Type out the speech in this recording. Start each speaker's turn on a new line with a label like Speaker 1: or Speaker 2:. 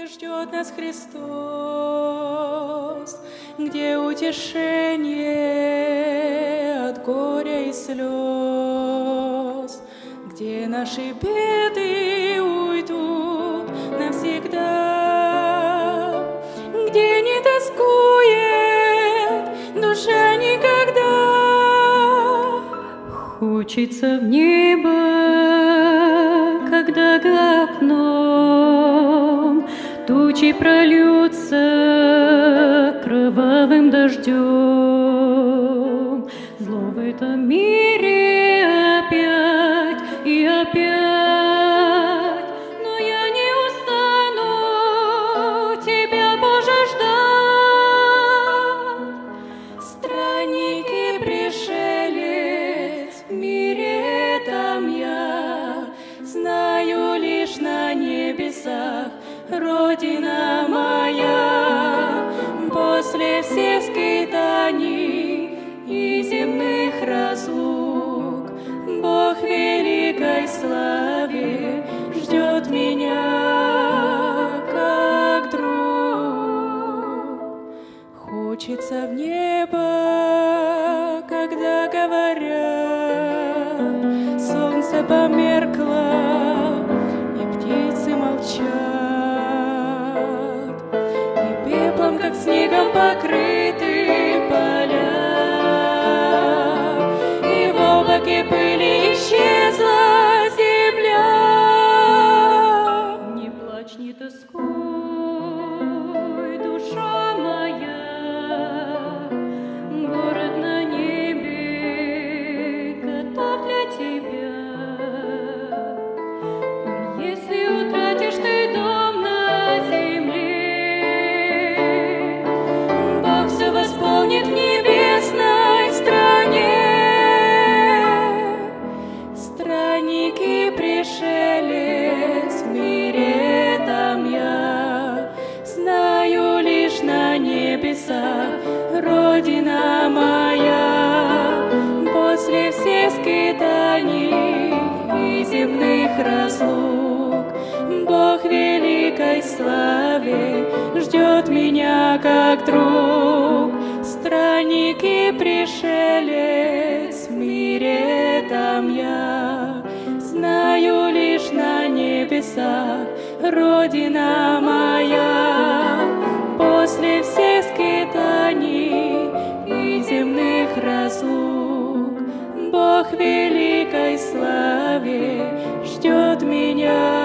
Speaker 1: ждет нас Христос, где утешение от горя и слез, где наши беды уйдут навсегда, где не тоскует душа никогда.
Speaker 2: Хочется в небо, когда за окном тучи прольются кровавым дождем. Зло в этом мире опять и опять, но я не устану Тебя, Боже, ждать.
Speaker 1: Странник и пришелец в мире там я, знаю лишь на небесах Родина моя. После всех скитаний и земных разлук Бог великой славе ждет меня как друг. Хочется в небо, когда говорят, солнце померкло и птицы молчат, и пеплом, как снегом, покрыты поля, и в облаке пыли исчезла земля.
Speaker 2: Не плачь, не тоскуй, душа моя, город на небе готов для тебя. Если утратишь ты дом на земле,
Speaker 1: Бог все восполнит в небесной стране. Странник и пришелец в мире там я, знаю лишь на небесах Родина моя. После всех скитаний и земных разлук Бог великой славе ждет меня как друг. Странник и пришелец в мире там я, знаю лишь на небесах Родина моя. После всех скитаний и земных разлук Бог великой славе ждет меня